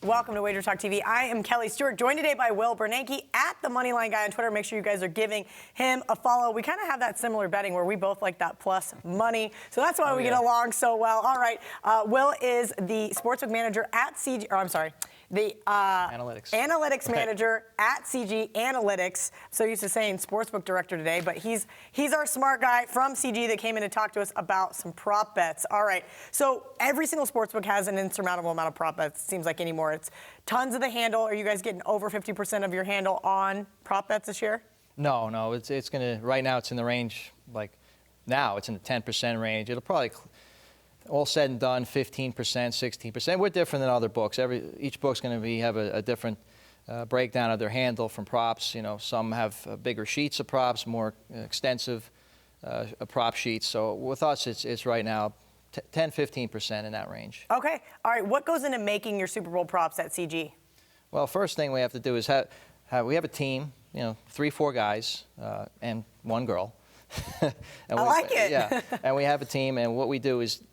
Welcome to WagerTalk TV. I am Kelly Stewart, joined today by Will Bernanke at the Moneyline Guy on Twitter. Make sure you guys are giving him a follow. We kind of have that similar betting where we both like that plus money, so that's why we get along so well. All right, Will is the sportsbook manager at CG, or I'm sorry, the analytics manager at CG Analytics. So used to saying sportsbook director today, but he's our smart guy from CG that came in to talk to us about some prop bets. All right, so every single sportsbook has an insurmountable amount of prop bets. It seems like anymore. It's tons of the handle. Are you guys getting over 50% of your handle on prop bets this year? No. It's gonna, right now it's in the range, like now it's in the 10% range. It'll probably, all said and done, 15%, 16%. We're different than other books. Each book's going to have a different breakdown of their handle from props. You know, some have bigger sheets of props, more extensive prop sheets. So with us, it's right now 10, 15% in that range. Okay. All right. What goes into making your Super Bowl props at CG? Well, first thing we have to do is we have a team. You know, 3-4 guys and 1 girl. I like it. Yeah, and we have a team, and what we do is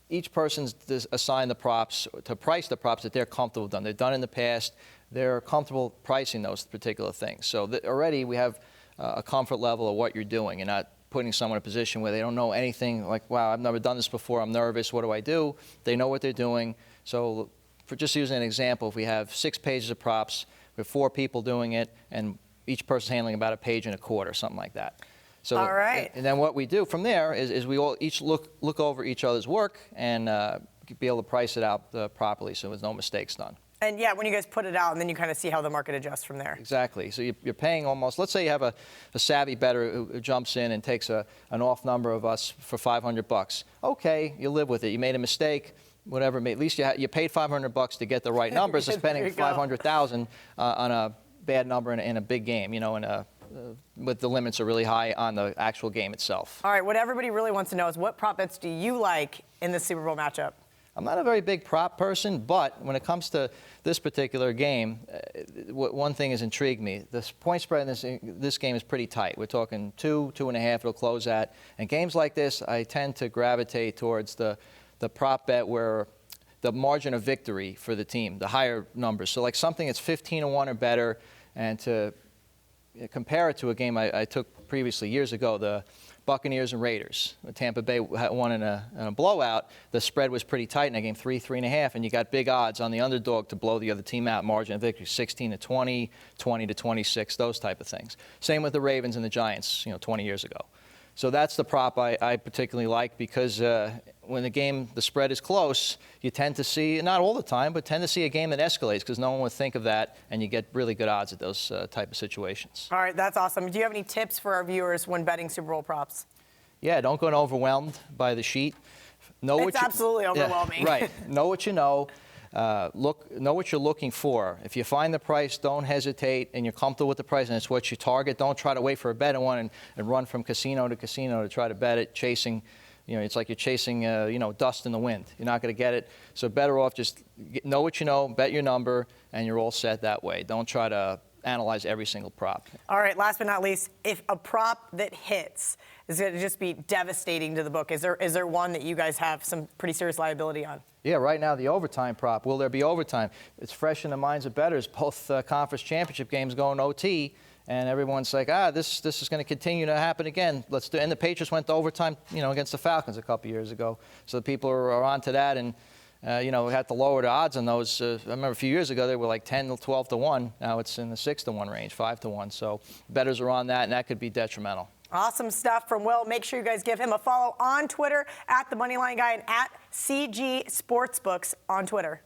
each person's assigned the props to price the props that they're comfortable with. They've done in the past. They're comfortable pricing those particular things. So already we have a comfort level of what you're doing. You're not putting someone in a position where they don't know anything, like, wow, I've never done this before, I'm nervous, what do I do? They know what they're doing. So for just using an example, if we have 6 pages of props, we have 4 people doing it, and each person's handling about 1.25 pages, something like that. So, all right. And then what we do from there is we all each look over each other's work and be able to price it out properly so there's no mistakes done. And yeah, when you guys put it out, and then you kind of see how the market adjusts from there. Exactly. So you're paying almost, let's say you have a savvy bettor who jumps in and takes an off number of us for $500. Okay, you live with it. You made a mistake, whatever. At least you paid $500 to get the right numbers. So spending $500,000 on a bad number in a big game, you know, but the limits are really high on the actual game itself. All right, what everybody really wants to know is what prop bets do you like in the Super Bowl matchup? I'm not a very big prop person, but when it comes to this particular game, one thing has intrigued me. The point spread in this game is pretty tight. We're talking 2, 2.5, it'll close at. And games like this, I tend to gravitate towards the prop bet where the margin of victory for the team, the higher numbers. So like something that's 15-1 or better, and to compare it to a game I took previously years ago, the Buccaneers and Raiders. Tampa Bay won in a blowout. The spread was pretty tight in that game, 3.5, and you got big odds on the underdog to blow the other team out. Margin of victory, 16-20, 20-26, those type of things. Same with the Ravens and the Giants, 20 years ago. So that's the prop I particularly like, because when the spread is close, you tend to see, not all the time, but tend to see a game that escalates because no one would think of that, and you get really good odds at those type of situations. All right, that's awesome. Do you have any tips for our viewers when betting Super Bowl props? Yeah, don't get overwhelmed by the sheet. It's absolutely overwhelming. Yeah, right. Know what you know. Know what you're looking for. If you find the price, don't hesitate, and you're comfortable with the price, and it's what you target. Don't try to wait for a better one and run from casino to casino to try to bet it, chasing. It's like you're chasing, dust in the wind. You're not going to get it. So better off just know what you know, bet your number, and you're all set that way. Don't try to analyze every single prop. All right, last but not least, if a prop that hits is going to just be devastating to the book, is there one that you guys have some pretty serious liability on? Yeah, right now the overtime prop. Will there be overtime? It's fresh in the minds of bettors. Both conference championship games going OT, and everyone's like, this is going to continue to happen again. Let's do. And the Patriots went to overtime, against the Falcons a couple years ago. So the people are onto that, and we had to lower the odds on those. I remember a few years ago they were like 10 to 12 to 1. Now it's in the 6 to 1 range, 5 to 1. So bettors are on that, and that could be detrimental. Awesome stuff from Will. Make sure you guys give him a follow on Twitter at the Moneyline Guy and at CG Sportsbooks on Twitter.